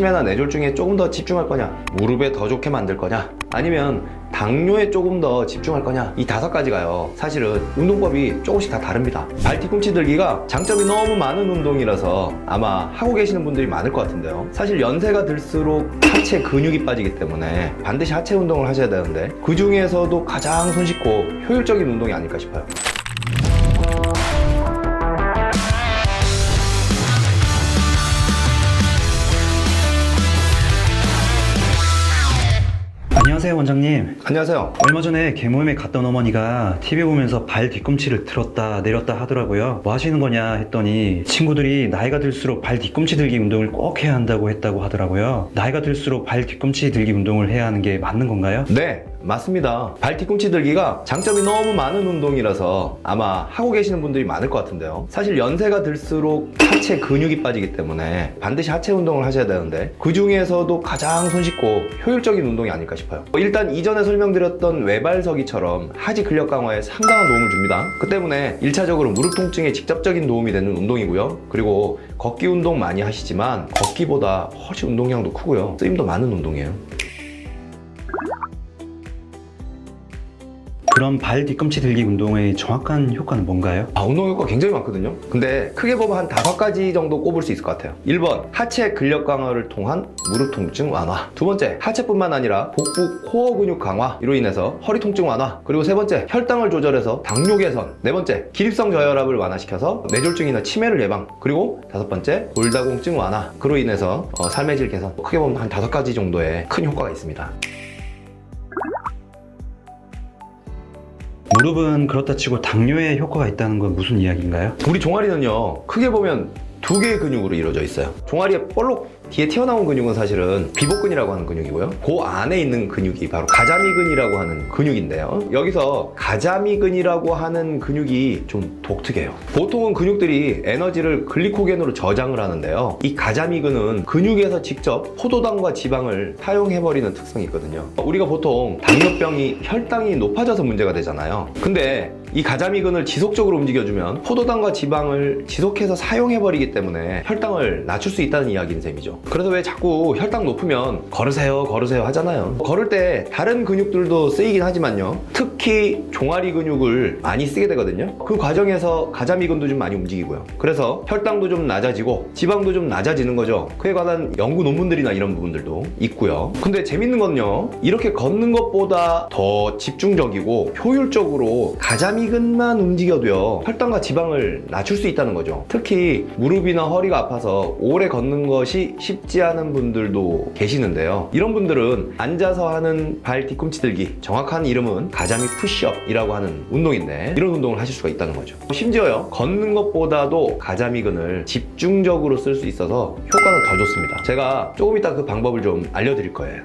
치매나 뇌졸중에 조금 더 집중할 거냐, 무릎에 더 좋게 만들 거냐, 아니면 당뇨에 조금 더 집중할 거냐, 이 5가지가요 사실은 운동법이 조금씩 다 다릅니다. 발 뒤꿈치 들기가 장점이 너무 많은 운동이라서 아마 하고 계시는 분들이 많을 것 같은데요, 사실 연세가 들수록 하체 근육이 빠지기 때문에 반드시 하체 운동을 하셔야 되는데 그 중에서도 가장 손쉽고 효율적인 운동이 아닐까 싶어요. 안녕하세요, 원장님. 안녕하세요. 얼마 전에 개모임에 갔던 어머니가 TV 보면서 발 뒤꿈치를 들었다 내렸다 하더라고요. 뭐 하시는 거냐 했더니 친구들이 나이가 들수록 발 뒤꿈치 들기 운동을 꼭 해야 한다고 했다고 하더라고요. 나이가 들수록 발 뒤꿈치 들기 운동을 해야 하는 게 맞는 건가요? 네, 맞습니다. 발 뒤꿈치 들기가 장점이 너무 많은 운동이라서 아마 하고 계시는 분들이 많을 것 같은데요, 사실 연세가 들수록 하체 근육이 빠지기 때문에 반드시 하체 운동을 하셔야 되는데 그 중에서도 가장 손쉽고 효율적인 운동이 아닐까 싶어요. 일단 이전에 설명드렸던 외발서기처럼 하지 근력 강화에 상당한 도움을 줍니다. 그 때문에 1차적으로 무릎 통증에 직접적인 도움이 되는 운동이고요. 그리고 걷기 운동 많이 하시지만 걷기보다 훨씬 운동량도 크고요, 쓰임도 많은 운동이에요. 그럼 발 뒤꿈치 들기 운동의 정확한 효과는 뭔가요? 운동 효과 굉장히 많거든요. 근데 크게 보면 한 5가지 정도 꼽을 수 있을 것 같아요. 1번, 하체 근력 강화를 통한 무릎 통증 완화. 2번째, 하체뿐만 아니라 복부 코어 근육 강화로 인해서 허리 통증 완화. 그리고 3번째, 혈당을 조절해서 당뇨 개선. 4번째, 기립성 저혈압을 완화시켜서 뇌졸중이나 치매를 예방. 그리고 5번째, 골다공증 완화. 그로 인해서 삶의 질 개선. 크게 보면 한 5가지 정도의 큰 효과가 있습니다. 무릎은 그렇다 치고 당뇨에 효과가 있다는 건 무슨 이야기인가요? 우리 종아리는요, 크게 보면 2개의 근육으로 이루어져 있어요. 종아리에 볼록 뒤에 튀어나온 근육은 사실은 비복근이라고 하는 근육이고요, 그 안에 있는 근육이 바로 가자미근이라고 하는 근육인데요, 여기서 가자미근이라고 하는 근육이 좀 독특해요. 보통은 근육들이 에너지를 글리코겐으로 저장을 하는데요, 이 가자미근은 근육에서 직접 포도당과 지방을 사용해버리는 특성이 있거든요. 우리가 보통 당뇨병이 혈당이 높아져서 문제가 되잖아요. 근데 이 가자미근을 지속적으로 움직여주면 포도당과 지방을 지속해서 사용해버리기 때문에 혈당을 낮출 수 있다는 이야기인 셈이죠. 그래서 왜 자꾸 혈당 높으면 걸으세요 하잖아요. 걸을 때 다른 근육들도 쓰이긴 하지만요, 특히 종아리 근육을 많이 쓰게 되거든요. 그 과정에서 가자미근도 좀 많이 움직이고요. 그래서 혈당도 좀 낮아지고 지방도 좀 낮아지는 거죠. 그에 관한 연구 논문들이나 이런 부분들도 있고요. 근데 재밌는 건요, 이렇게 걷는 것보다 더 집중적이고 효율적으로 가자미근만 움직여도요, 혈당과 지방을 낮출 수 있다는 거죠. 특히 무릎이나 허리가 아파서 오래 걷는 것이 쉽지 않은 분들도 계시는데요, 이런 분들은 앉아서 하는 발 뒤꿈치 들기, 정확한 이름은 가자미 푸시업이라고 하는 운동인데 이런 운동을 하실 수가 있다는 거죠. 심지어요, 걷는 것보다도 가자미근을 집중적으로 쓸 수 있어서 효과는 더 좋습니다. 제가 조금 이따 그 방법을 좀 알려드릴 거예요.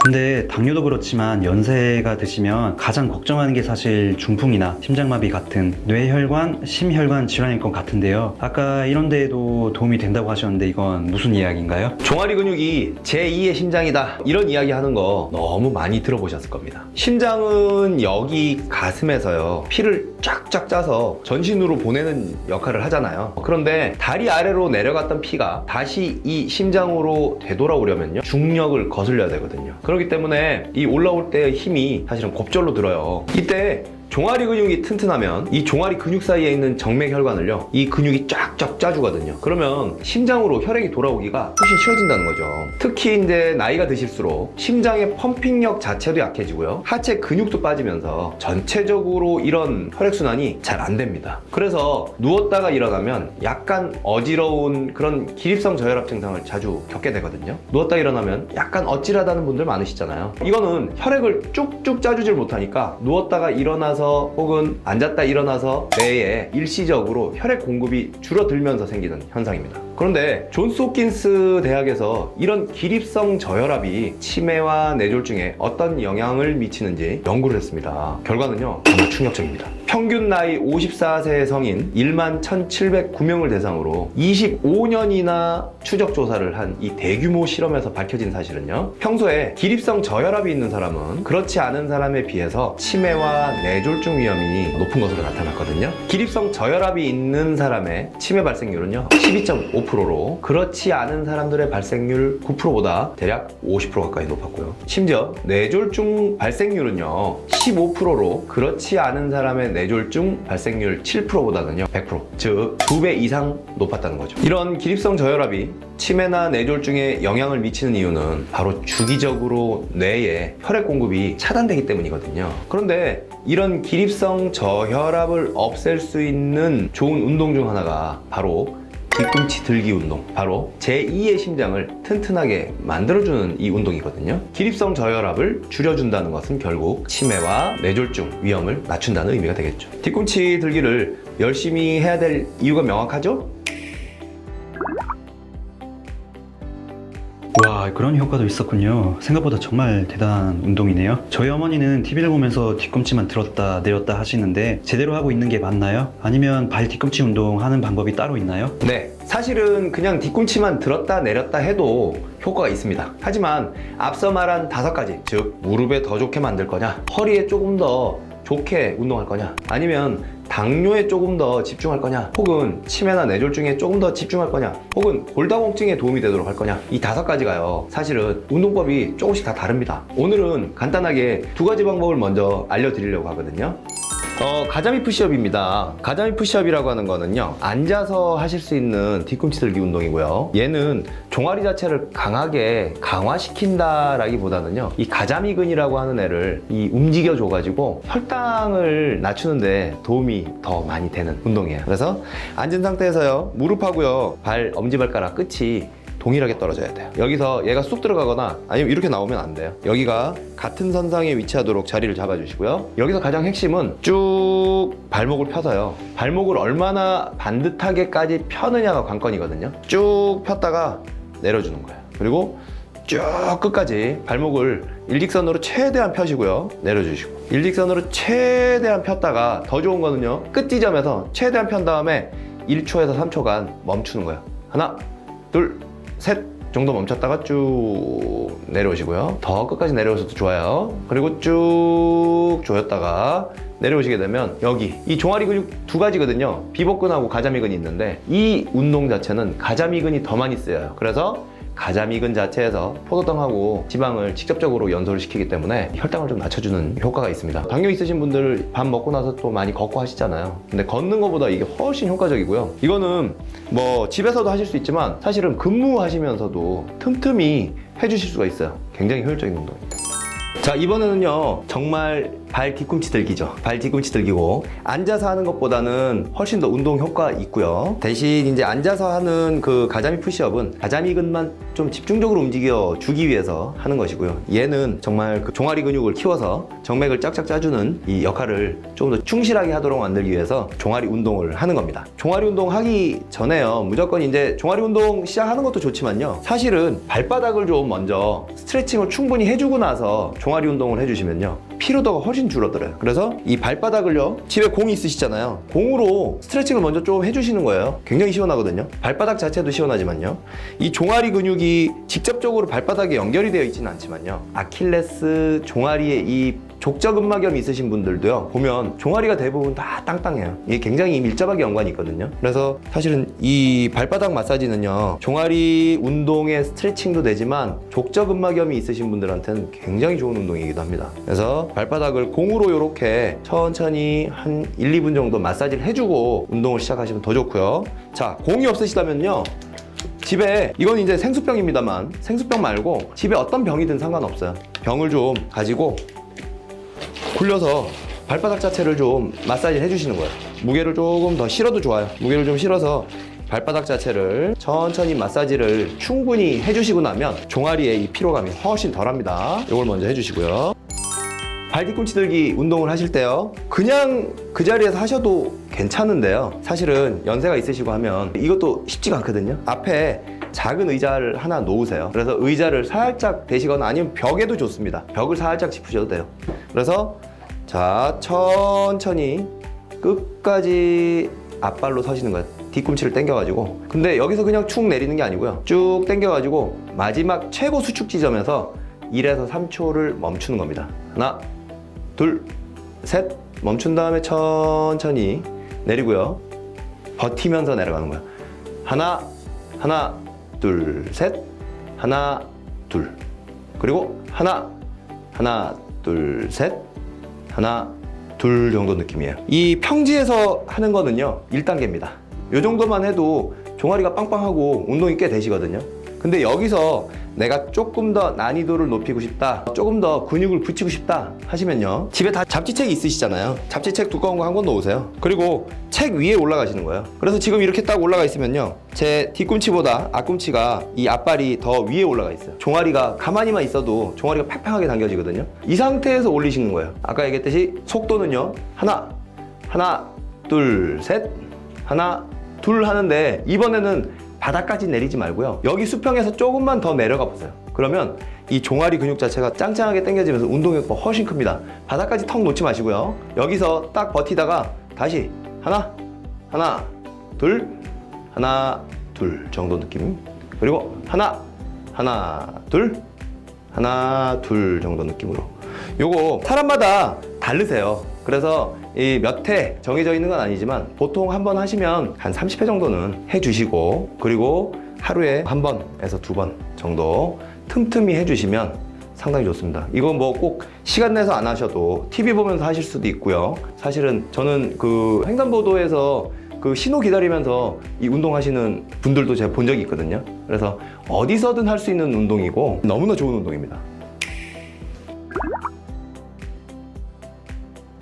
근데 당뇨도 그렇지만 연세가 드시면 가장 걱정하는 게 사실 중풍이나 심장마비 같은 뇌혈관, 심혈관 질환일 것 같은데요, 아까 이런 데에도 도움이 된다고 하셨는데 이건 무슨 이야기인가요? 종아리 근육이 제2의 심장이다, 이런 이야기 하는 거 너무 많이 들어보셨을 겁니다. 심장은 여기 가슴에서요, 피를 쫙쫙 짜서 전신으로 보내는 역할을 하잖아요. 그런데 다리 아래로 내려갔던 피가 다시 이 심장으로 되돌아오려면요, 중력을 거슬려야 되거든요. 그렇기 때문에 이 올라올 때의 힘이 사실은 곱절로 들어요. 이때 종아리 근육이 튼튼하면 이 종아리 근육 사이에 있는 정맥혈관을요, 이 근육이 쫙쫙 짜주거든요. 그러면 심장으로 혈액이 돌아오기가 훨씬 쉬워진다는 거죠. 특히 이제 나이가 드실수록 심장의 펌핑력 자체도 약해지고요, 하체 근육도 빠지면서 전체적으로 이런 혈액순환이 잘 안 됩니다. 그래서 누웠다가 일어나면 약간 어지러운 그런 기립성 저혈압 증상을 자주 겪게 되거든요. 누웠다 일어나면 약간 어찔하다는 분들 많으시잖아요. 이거는 혈액을 쭉쭉 짜주질 못하니까 누웠다가 일어나서 혹은 앉았다 일어나서 뇌에 일시적으로 혈액 공급이 줄어들면서 생기는 현상입니다. 그런데 존스 홉킨스 대학에서 이런 기립성 저혈압이 치매와 뇌졸중에 어떤 영향을 미치는지 연구를 했습니다. 결과는요, 정말 충격적입니다. 평균 나이 54세 성인 1만 1,709명을 대상으로 25년이나 추적 조사를 한 이 대규모 실험에서 밝혀진 사실은요, 평소에 기립성 저혈압이 있는 사람은 그렇지 않은 사람에 비해서 치매와 뇌졸중 위험이 높은 것으로 나타났거든요. 기립성 저혈압이 있는 사람의 치매 발생률은요 12.5%로 그렇지 않은 사람들의 발생률 9%보다 대략 50% 가까이 높았고요. 심지어 뇌졸중 발생률은요 15%로 그렇지 않은 사람의 뇌졸중 발생률 7%보다는요 100%, 즉 2배 이상 높았다는 거죠. 이런 기립성 저혈압이 치매나 뇌졸중에 영향을 미치는 이유는 바로 주기적으로 뇌에 혈액 공급이 차단되기 때문이거든요. 그런데 이런 기립성 저혈압을 없앨 수 있는 좋은 운동 중 하나가 바로 뒤꿈치 들기 운동, 바로 제2의 심장을 튼튼하게 만들어주는 이 운동이거든요. 기립성 저혈압을 줄여준다는 것은 결국 치매와 뇌졸중 위험을 낮춘다는 의미가 되겠죠. 뒤꿈치 들기를 열심히 해야 될 이유가 명확하죠? 와, 그런 효과도 있었군요. 생각보다 정말 대단한 운동이네요. 저희 어머니는 TV를 보면서 뒤꿈치만 들었다 내렸다 하시는데 제대로 하고 있는 게 맞나요? 아니면 발 뒤꿈치 운동 하는 방법이 따로 있나요? 네, 사실은 그냥 뒤꿈치만 들었다 내렸다 해도 효과가 있습니다. 하지만 앞서 말한 5가지, 즉 무릎에 더 좋게 만들 거냐, 허리에 조금 더 좋게 운동할 거냐, 아니면 당뇨에 조금 더 집중할 거냐, 혹은 치매나 뇌졸중에 조금 더 집중할 거냐, 혹은 골다공증에 도움이 되도록 할 거냐, 이 5가지가요 사실은 운동법이 조금씩 다 다릅니다. 오늘은 간단하게 2가지 방법을 먼저 알려드리려고 하거든요. 가자미 푸시업입니다. 가자미 푸시업이라고 하는 거는요, 앉아서 하실 수 있는 뒤꿈치 들기 운동이고요. 얘는 종아리 자체를 강하게 강화시킨다라기보다는요, 이 가자미근이라고 하는 애를 움직여줘가지고 혈당을 낮추는데 도움이 더 많이 되는 운동이에요. 그래서 앉은 상태에서요, 무릎하고요, 발 엄지발가락 끝이 동일하게 떨어져야 돼요. 여기서 얘가 쑥 들어가거나 아니면 이렇게 나오면 안 돼요. 여기가 같은 선상에 위치하도록 자리를 잡아주시고요. 여기서 가장 핵심은 쭉 발목을 펴서요, 발목을 얼마나 반듯하게까지 펴느냐가 관건이거든요. 쭉 폈다가 내려주는 거예요. 그리고 쭉 끝까지 발목을 일직선으로 최대한 펴시고요, 내려주시고, 일직선으로 최대한 폈다가 더 좋은 거는요, 끝 지점에서 최대한 편 다음에 1초에서 3초간 멈추는 거예요. 하나, 둘, 셋 정도 멈췄다가 쭉 내려오시고요. 더 끝까지 내려오셔도 좋아요. 그리고 쭉 조였다가 내려오시게 되면 여기 이 종아리 근육 2가지거든요. 비복근하고 가자미근이 있는데 이 운동 자체는 가자미근이 더 많이 쓰여요. 그래서 가자미근 자체에서 포도당하고 지방을 직접적으로 연소를 시키기 때문에 혈당을 좀 낮춰주는 효과가 있습니다. 당뇨 있으신 분들 밥 먹고 나서 또 많이 걷고 하시잖아요. 근데 걷는 것보다 이게 훨씬 효과적이고요. 이거는 뭐 집에서도 하실 수 있지만 사실은 근무하시면서도 틈틈이 해주실 수가 있어요. 굉장히 효율적인 운동입니다. 자, 이번에는요, 정말 발 뒤꿈치 들기죠. 발 뒤꿈치 들기고 앉아서 하는 것보다는 훨씬 더 운동 효과 있고요. 대신 이제 앉아서 하는 그 가자미 푸시업은 가자미근만 좀 집중적으로 움직여 주기 위해서 하는 것이고요. 얘는 정말 그 종아리 근육을 키워서 정맥을 쫙쫙 짜주는 이 역할을 좀 더 충실하게 하도록 만들기 위해서 종아리 운동을 하는 겁니다. 종아리 운동 하기 전에요, 무조건 이제 종아리 운동 시작하는 것도 좋지만요, 사실은 발바닥을 좀 먼저 스트레칭을 충분히 해주고 나서 종아리 운동을 해주시면요, 피로도가 훨씬 줄어들어요. 그래서 이 발바닥을요, 집에 공이 있으시잖아요, 공으로 스트레칭을 먼저 좀 해주시는 거예요. 굉장히 시원하거든요. 발바닥 자체도 시원하지만요, 이 종아리 근육이 직접적으로 발바닥에 연결이 되어 있지는 않지만요, 아킬레스 종아리에 이 족저근막염이 있으신 분들도요, 보면 종아리가 대부분 다 땅땅해요. 이게 굉장히 밀접하게 연관이 있거든요. 그래서 사실은 이 발바닥 마사지는요, 종아리 운동의 스트레칭도 되지만 족저근막염이 있으신 분들한테는 굉장히 좋은 운동이기도 합니다. 그래서 발바닥을 공으로 이렇게 천천히 한 1, 2분 정도 마사지를 해주고 운동을 시작하시면 더 좋고요. 자, 공이 없으시다면요, 집에, 이건 이제 생수병입니다만, 생수병 말고 집에 어떤 병이든 상관없어요. 병을 좀 가지고 굴려서 발바닥 자체를 좀 마사지를 해주시는 거예요. 무게를 조금 더 실어도 좋아요. 무게를 좀 실어서 발바닥 자체를 천천히 마사지를 충분히 해주시고 나면 종아리의 이 피로감이 훨씬 덜합니다. 이걸 먼저 해주시고요. 발 뒤꿈치 들기 운동을 하실 때요, 그냥 그 자리에서 하셔도 괜찮은데요, 사실은 연세가 있으시고 하면 이것도 쉽지가 않거든요. 앞에 작은 의자를 하나 놓으세요. 그래서 의자를 살짝 대시거나 아니면 벽에도 좋습니다. 벽을 살짝 짚으셔도 돼요. 그래서 자, 천천히 끝까지 앞발로 서시는 거예요. 뒤꿈치를 당겨가지고. 근데 여기서 그냥 축 내리는 게 아니고요, 쭉 당겨가지고 마지막 최고 수축 지점에서 1에서 3초를 멈추는 겁니다. 하나, 둘, 셋. 멈춘 다음에 천천히 내리고요, 버티면서 내려가는 거예요. 하나, 하나, 둘, 셋. 하나, 둘. 그리고 하나, 하나, 둘, 셋. 하나, 둘 정도 느낌이에요. 이 평지에서 하는 거는요, 1단계입니다. 이 정도만 해도 종아리가 빵빵하고 운동이 꽤 되시거든요. 근데 여기서 내가 조금 더 난이도를 높이고 싶다, 조금 더 근육을 붙이고 싶다 하시면요, 집에 다 잡지책이 있으시잖아요. 잡지책 두꺼운 거 한 권 놓으세요. 그리고 책 위에 올라가시는 거예요. 그래서 지금 이렇게 딱 올라가 있으면요, 제 뒤꿈치보다 앞꿈치가, 이 앞발이 더 위에 올라가 있어요. 종아리가 가만히만 있어도 종아리가 팽팽하게 당겨지거든요. 이 상태에서 올리시는 거예요. 아까 얘기했듯이 속도는요, 하나, 하나, 둘, 셋. 하나, 둘 하는데, 이번에는 바닥까지 내리지 말고요, 여기 수평에서 조금만 더 내려가 보세요. 그러면 이 종아리 근육 자체가 짱짱하게 당겨지면서 운동 효과가 훨씬 큽니다. 바닥까지 턱 놓지 마시고요, 여기서 딱 버티다가 다시 하나, 하나, 둘, 하나, 둘 정도 느낌. 그리고 하나, 하나, 둘, 하나, 둘 정도 느낌으로. 요거 사람마다 다르세요. 그래서 이 몇 회 정해져 있는 건 아니지만 보통 한 번 하시면 한 30회 정도는 해주시고, 그리고 하루에 한 번에서 두 번 정도 틈틈이 해주시면 상당히 좋습니다. 이건 뭐 꼭 시간 내서 안 하셔도 TV 보면서 하실 수도 있고요. 사실은 저는 그 횡단보도에서 그 신호 기다리면서 이 운동하시는 분들도 제가 본 적이 있거든요. 그래서 어디서든 할 수 있는 운동이고 너무나 좋은 운동입니다.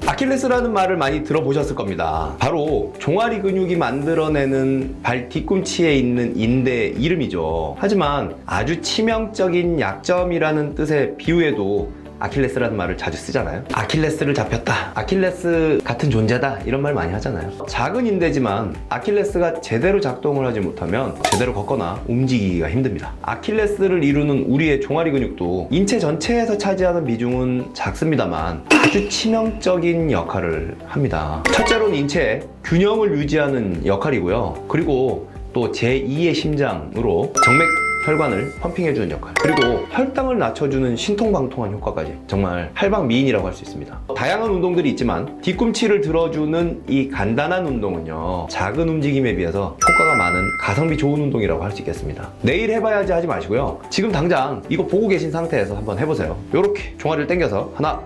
아킬레스라는 말을 많이 들어보셨을 겁니다. 바로 종아리 근육이 만들어내는 발 뒤꿈치에 있는 인대 이름이죠. 하지만 아주 치명적인 약점이라는 뜻의 비유에도 아킬레스라는 말을 자주 쓰잖아요. 아킬레스를 잡혔다, 아킬레스 같은 존재다, 이런 말 많이 하잖아요. 작은 인대지만 아킬레스가 제대로 작동을 하지 못하면 제대로 걷거나 움직이기가 힘듭니다. 아킬레스를 이루는 우리의 종아리 근육도 인체 전체에서 차지하는 비중은 작습니다만 아주 치명적인 역할을 합니다. 첫째로는 인체의 균형을 유지하는 역할이고요, 그리고 또 제2의 심장으로 정맥 혈관을 펌핑해주는 역할, 그리고 혈당을 낮춰주는 신통방통한 효과까지, 정말 팔방미인이라고 할 수 있습니다. 다양한 운동들이 있지만 뒤꿈치를 들어주는 이 간단한 운동은요, 작은 움직임에 비해서 효과가 많은 가성비 좋은 운동이라고 할 수 있겠습니다. 내일 해봐야지 하지 마시고요, 지금 당장 이거 보고 계신 상태에서 한번 해보세요. 이렇게 종아리를 당겨서 하나,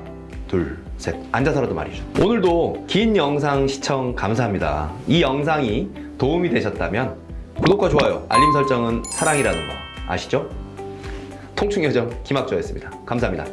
둘, 셋. 앉아서라도 말이죠. 오늘도 긴 영상 시청 감사합니다. 이 영상이 도움이 되셨다면 구독과 좋아요, 알림 설정은 사랑이라는 거 아시죠? 통충여정 김학조였습니다. 감사합니다.